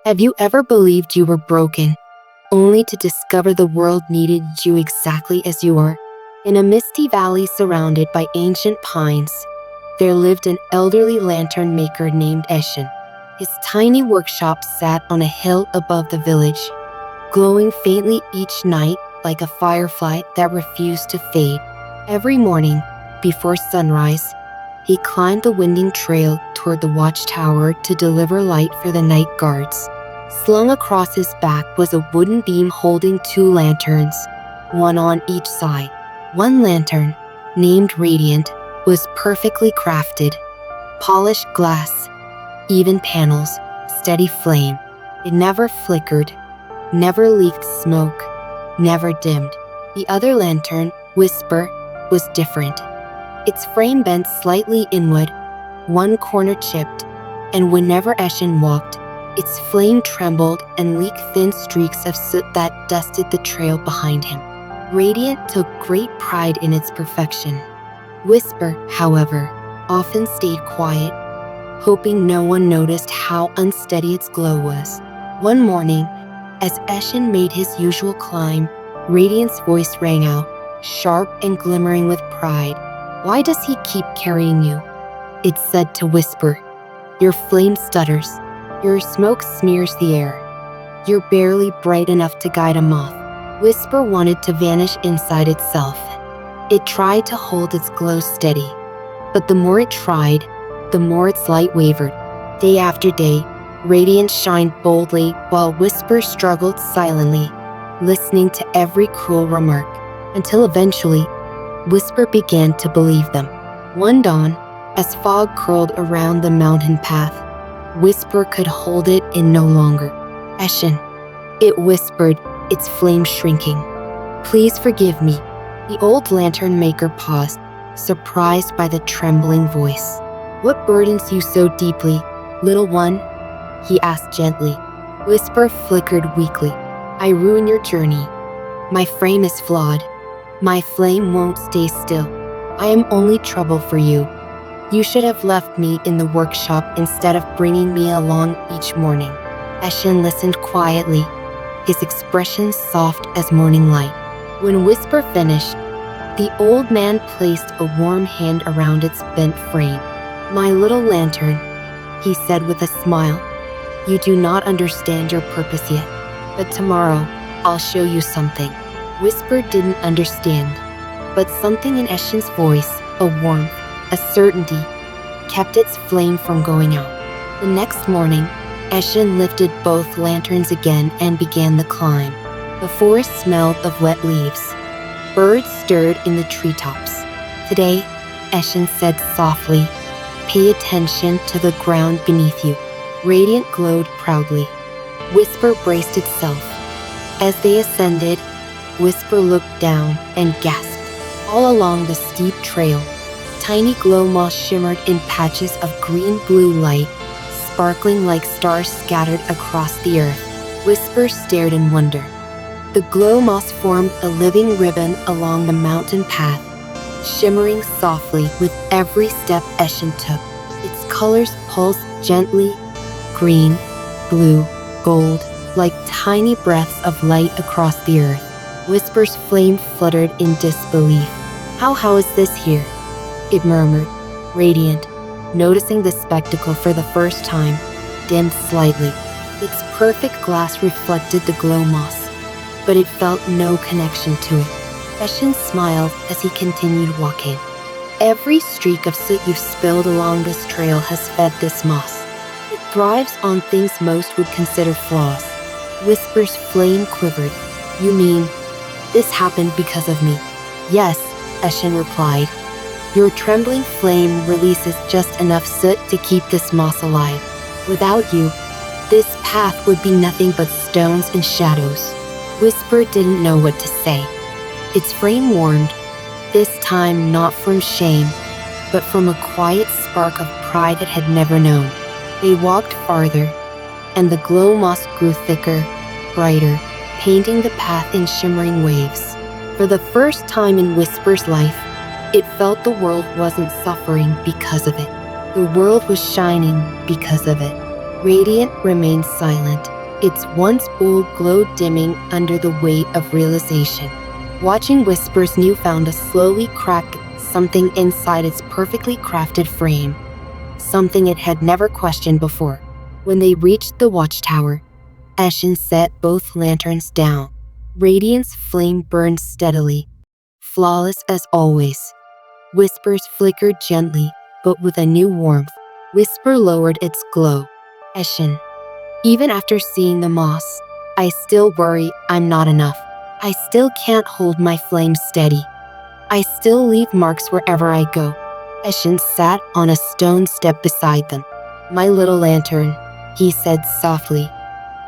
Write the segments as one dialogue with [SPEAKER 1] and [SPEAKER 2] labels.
[SPEAKER 1] Have you ever believed you were broken, only to discover the world needed you exactly as you are? In a misty valley surrounded by ancient pines, there lived an elderly lantern maker named Eshan. His tiny workshop sat on a hill above the village, glowing faintly each night like a firefly that refused to fade. Every morning, before sunrise, he climbed the winding trail toward the watchtower to deliver light for the night guards. Slung across his back was a wooden beam holding 2 lanterns, one on each side. One lantern, named Radiant, was perfectly crafted. Polished glass, even panels, steady flame. It never flickered, never leaked smoke, never dimmed. The other lantern, Whisper, was different. Its frame bent slightly inward, one corner chipped, and whenever Eshan walked, its flame trembled and leaked thin streaks of soot that dusted the trail behind him. Radiant took great pride in its perfection. Whisper, however, often stayed quiet, hoping no one noticed how unsteady its glow was. One morning, as Eshan made his usual climb, Radiant's voice rang out, sharp and glimmering with pride. "Why does he keep carrying you?" it said to Whisper. "Your flame stutters. Your smoke smears the air. You're barely bright enough to guide a moth." Whisper wanted to vanish inside itself. It tried to hold its glow steady, but the more it tried, the more its light wavered. Day after day, Radiant shined boldly while Whisper struggled silently, listening to every cruel remark, until eventually, Whisper began to believe them. One dawn, as fog curled around the mountain path, Whisper could hold it in no longer. "Eshan," it whispered, its flame shrinking. "Please forgive me." The old lantern maker paused, surprised by the trembling voice. "What burdens you so deeply, little one?" he asked gently. Whisper flickered weakly. "I ruin your journey. My frame is flawed. My flame won't stay still. I am only trouble for you. You should have left me in the workshop instead of bringing me along each morning." Eshan listened quietly, his expression soft as morning light. When Whisper finished, the old man placed a warm hand around its bent frame. "My little lantern," he said with a smile, "you do not understand your purpose yet, but tomorrow I'll show you something." Whisper didn't understand, but something in Eshan's voice, a warmth, a certainty, kept its flame from going out. The next morning, Eshan lifted both lanterns again and began the climb. The forest smelled of wet leaves. Birds stirred in the treetops. "Today," Eshan said softly, "pay attention to the ground beneath you." Radiant glowed proudly. Whisper braced itself. As they ascended, Whisper looked down and gasped. All along the steep trail, tiny glow moths shimmered in patches of green-blue light, sparkling like stars scattered across the earth. Whisper stared in wonder. The glow moths formed a living ribbon along the mountain path, shimmering softly with every step Eshan took. Its colors pulsed gently, green, blue, gold, like tiny breaths of light across the earth. Whisper's flame fluttered in disbelief. How is this here?" it murmured. Radiant, noticing the spectacle for the first time, dimmed slightly. Its perfect glass reflected the glow moss, but it felt no connection to it. Eshan smiled as he continued walking. "Every streak of soot you've spilled along this trail has fed this moss. It thrives on things most would consider flaws." Whisper's flame quivered. "You mean this happened because of me?" "Yes," Eshan replied. "Your trembling flame releases just enough soot to keep this moss alive. Without you, this path would be nothing but stones and shadows." Whisper didn't know what to say. Its frame warmed, this time not from shame, but from a quiet spark of pride it had never known. They walked farther, and the glow moss grew thicker, brighter, painting the path in shimmering waves. For the first time in Whisper's life, it felt the world wasn't suffering because of it. The world was shining because of it. Radiant remained silent, its once bold glow dimming under the weight of realization. Watching Whisper's newfound slowly crack something inside its perfectly crafted frame, something it had never questioned before. When they reached the watchtower, Eshan set both lanterns down. Radiant's flame burned steadily, flawless as always. Whisper's flickered gently, but with a new warmth. Whisper lowered its glow. Eshan, even after seeing the moss, I still worry I'm not enough. I still can't hold my flame steady. I still leave marks wherever I go. Eshan sat on a stone step beside them. My little lantern, he said softly.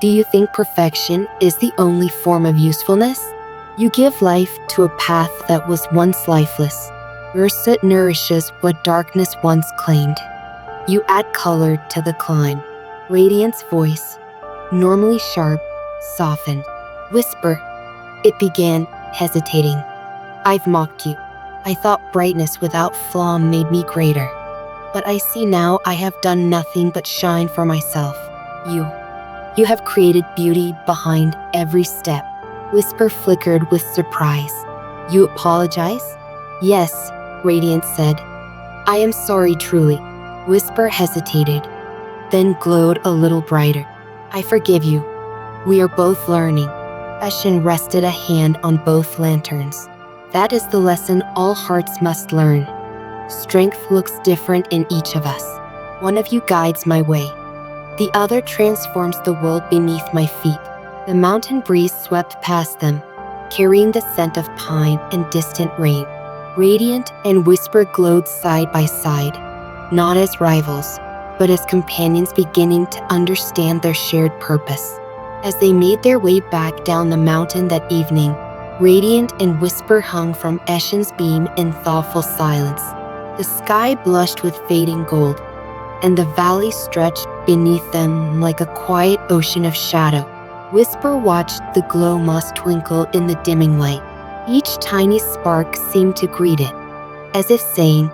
[SPEAKER 1] Do you think perfection is the only form of usefulness? You give life to a path that was once lifeless. Your soot nourishes what darkness once claimed. You add color to the climb. Radiant's voice, normally sharp, softened. Whisper, it began, hesitating. I've mocked you. I thought brightness without flaw made me greater. But I see now I have done nothing but shine for myself. You have created beauty behind every step. Whisper flickered with surprise. You apologize? Yes, Radiant said. I am sorry truly. Whisper hesitated, then glowed a little brighter. I forgive you. We are both learning. Eshan rested a hand on both lanterns. That is the lesson all hearts must learn. Strength looks different in each of us. One of you guides my way. The other transforms the world beneath my feet. The mountain breeze swept past them, carrying the scent of pine and distant rain. Radiant and Whisper glowed side by side, not as rivals, but as companions beginning to understand their shared purpose. As they made their way back down the mountain that evening, Radiant and Whisper hung from Eshan's beam in thoughtful silence. The sky blushed with fading gold, and the valley stretched beneath them like a quiet ocean of shadow. Whisper watched the glow moss twinkle in the dimming light. Each tiny spark seemed to greet it, as if saying,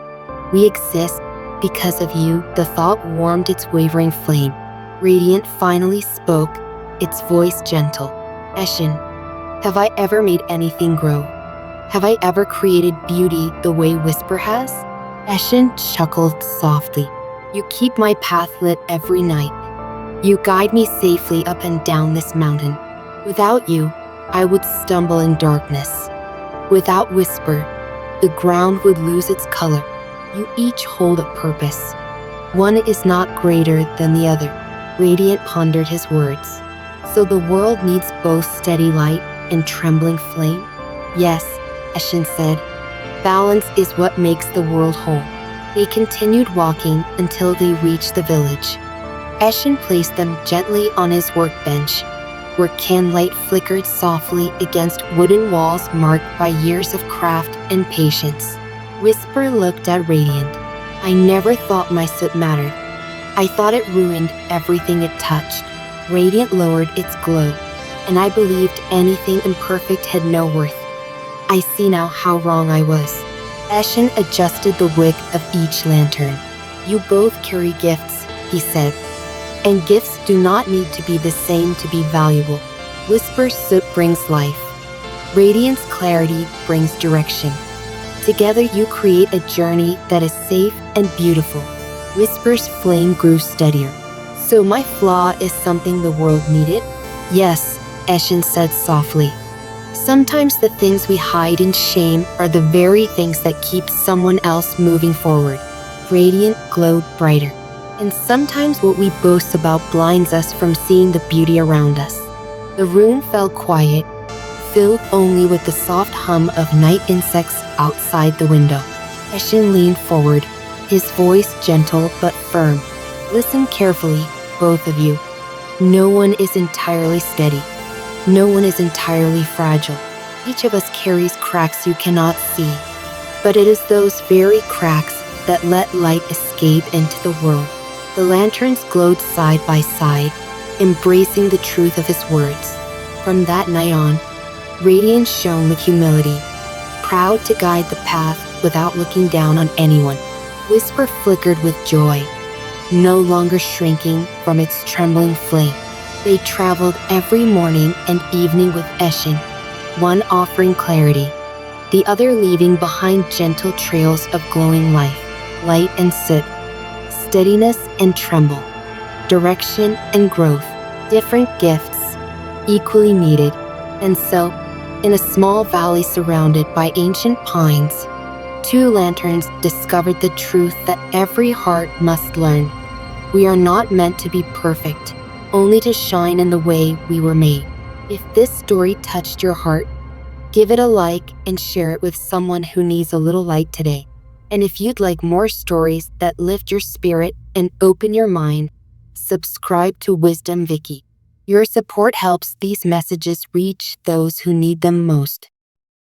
[SPEAKER 1] "We exist because of you." The thought warmed its wavering flame. Radiant finally spoke, its voice gentle. Eshan, have I ever made anything grow? Have I ever created beauty the way Whisper has? Eshan chuckled softly. You keep my path lit every night. You guide me safely up and down this mountain. Without you, I would stumble in darkness. Without Whisper, the ground would lose its color. You each hold a purpose. One is not greater than the other. Radiant pondered his words. So the world needs both steady light and trembling flame? Yes, Eshan said. Balance is what makes the world whole. They continued walking until they reached the village. Eshan placed them gently on his workbench, where candlelight flickered softly against wooden walls marked by years of craft and patience. Whisper looked at Radiant. I never thought my soot mattered. I thought it ruined everything it touched. Radiant lowered its glow, and I believed anything imperfect had no worth. I see now how wrong I was. Eshan adjusted the wick of each lantern. You both carry gifts, he said. And gifts do not need to be the same to be valuable. Whisper's soot brings life. Radiant's clarity brings direction. Together you create a journey that is safe and beautiful. Whisper's flame grew steadier. So my flaw is something the world needed? Yes, Eshan said softly. Sometimes the things we hide in shame are the very things that keep someone else moving forward. Radiant glowed brighter. And sometimes what we boast about blinds us from seeing the beauty around us. The room fell quiet, filled only with the soft hum of night insects outside the window. Eshan leaned forward, his voice gentle but firm. Listen carefully, both of you. No one is entirely steady. No one is entirely fragile. Each of us carries cracks you cannot see. But it is those very cracks that let light escape into the world. The lanterns glowed side by side, embracing the truth of his words. From that night on, Radiant shone with humility, proud to guide the path without looking down on anyone. Whisper flickered with joy, no longer shrinking from its trembling flame. They traveled every morning and evening with Eshan, one offering clarity, the other leaving behind gentle trails of glowing life, light and soot, steadiness and tremble, direction and growth, different gifts, equally needed. And so, in a small valley surrounded by ancient pines, two lanterns discovered the truth that every heart must learn. We are not meant to be perfect, only to shine in the way we were made. If this story touched your heart, give it a like and share it with someone who needs a little light today. And if you'd like more stories that lift your spirit and open your mind, subscribe to Wisdom Vicky. Your support helps these messages reach those who need them most.